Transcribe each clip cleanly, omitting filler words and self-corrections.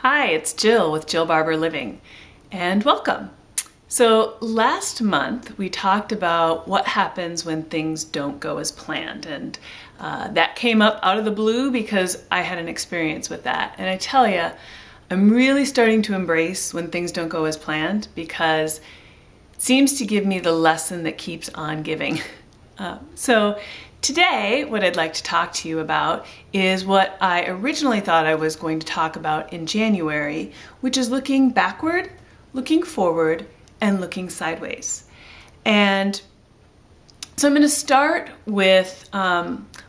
Hi, it's Jill with Jill Barber Living, and welcome. So last month we talked about what happens when things don't go as planned, and that came up out of the blue because I had an experience with that. And I tell you, I'm really starting to embrace when things don't go as planned because it seems to give me the lesson that keeps on giving. So today, what I'd like to talk to you about is what I originally thought I was going to talk about in January, which is looking backward, looking forward, and looking sideways. And so I'm going to start with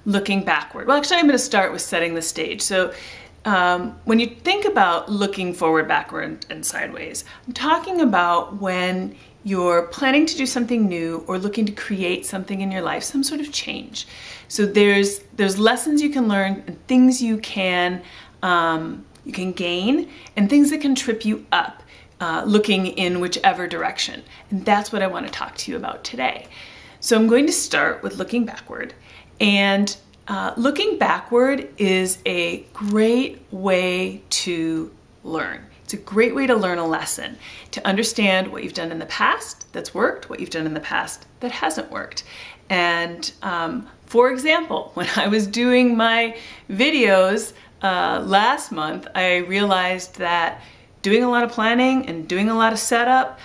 looking backward. Well, actually, I'm going to start with setting the stage. So when you think about looking forward, backward, and sideways, I'm talking about when you're planning to do something new or looking to create something in your life, some sort of change. So there's lessons you can learn and things you can gain and things that can trip you up, looking in whichever direction. And that's what I want to talk to you about today. So I'm going to start with looking backward. And looking backward is a great way to learn. It's a great way to learn a lesson, to understand what you've done in the past that's worked, what you've done in the past that hasn't worked. And for example, when I was doing my videos last month, I realized that doing a lot of planning and doing a lot of setup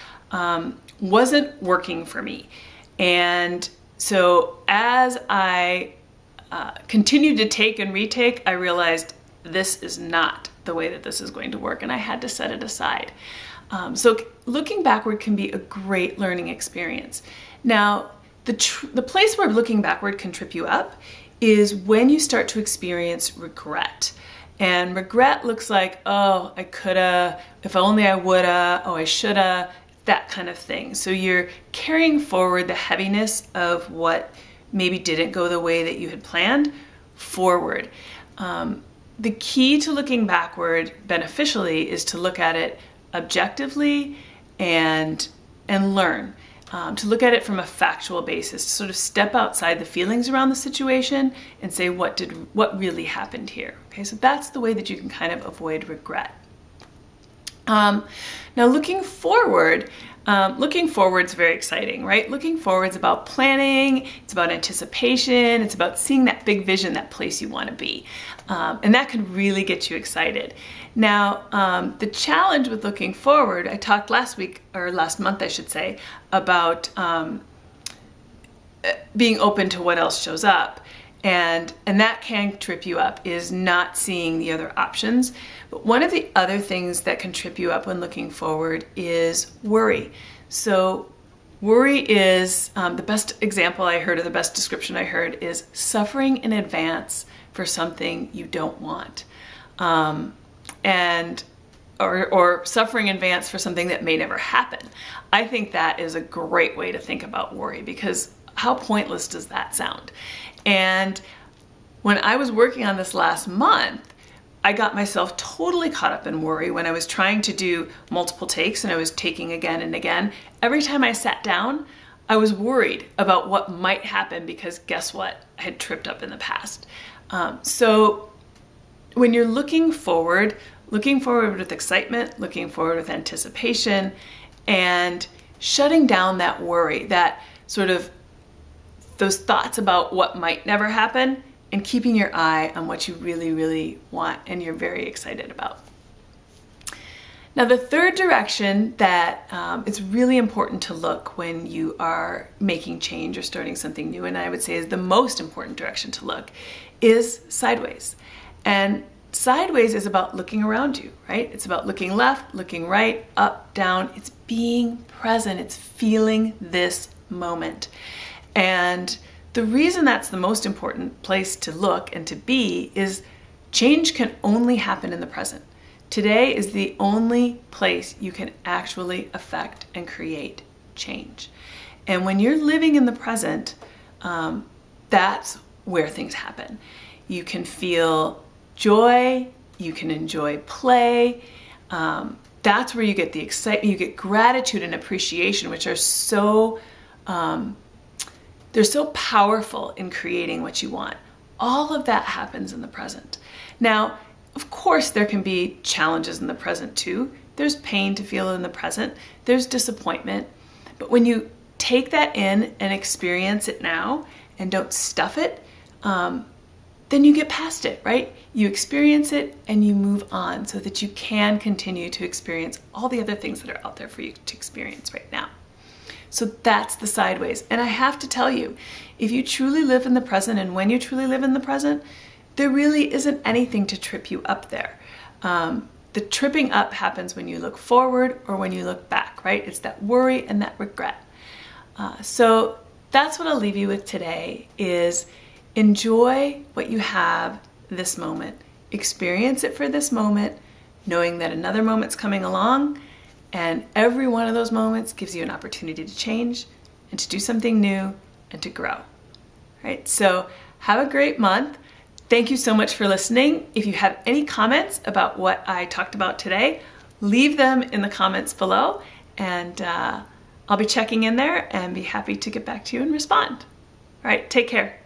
wasn't working for me. And so as I continued to take and retake, I realized this is not the way that this is going to work, and I had to set it aside. So looking backward can be a great learning experience. Now, the place where looking backward can trip you up is when you start to experience regret. And regret looks like, oh, I coulda, if only I woulda, oh, I shoulda, that kind of thing. So you're carrying forward the heaviness of what maybe didn't go the way that you had planned forward. The key to looking backward beneficially is to look at it objectively and learn. To look at it from a factual basis, to sort of step outside the feelings around the situation and say, what really happened here? Okay, so that's the way that you can kind of avoid regret. Now looking forward is very exciting, right? Looking forward is about planning, it's about anticipation, it's about seeing that big vision, that place you want to be. And that can really get you excited. Now, the challenge with looking forward, I talked last month, I should say, about being open to what else shows up. And that can trip you up, is not seeing the other options. But one of the other things that can trip you up when looking forward is worry. So worry is, the best example I heard, or the best description I heard, is suffering in advance for something you don't want. Or suffering in advance for something that may never happen. I think that is a great way to think about worry, because how pointless does that sound? And when I was working on this last month, I got myself totally caught up in worry when I was trying to do multiple takes and I was taking again and again. Every time I sat down, I was worried about what might happen because guess what? I had tripped up in the past. So when you're looking forward with excitement, looking forward with anticipation, and shutting down that worry, that sort of those thoughts about what might never happen, and keeping your eye on what you really, really want and you're very excited about. Now, the third direction that it's really important to look when you are making change or starting something new, and I would say is the most important direction to look, is sideways. And sideways is about looking around you, right? It's about looking left, looking right, up, down. It's being present. It's feeling this moment. And the reason that's the most important place to look and to be is change can only happen in the present. Today is the only place you can actually affect and create change. And when you're living in the present, that's where things happen. You can feel joy, you can enjoy play. That's where you get the excitement, you get gratitude and appreciation, which are so they're so powerful in creating what you want. All of that happens in the present. Now, Of course, there can be challenges in the present too. There's pain to feel in the present. There's disappointment. But when you take that in and experience it now and don't stuff it, then you get past it, right? You experience it and you move on so that you can continue to experience all the other things that are out there for you to experience right now. So that's the sideways. And I have to tell you, if you truly live in the present and when you truly live in the present, there really isn't anything to trip you up there. The tripping up happens when you look forward or when you look back, right? It's that worry and that regret. So that's what I'll leave you with today is enjoy what you have this moment. Experience it for this moment, knowing that another moment's coming along, and every one of those moments gives you an opportunity to change and to do something new and to grow. Right? So have a great month. Thank you so much for listening. If you have any comments about what I talked about today, leave them in the comments below, and I'll be checking in there and be happy to get back to you and respond. All right, take care.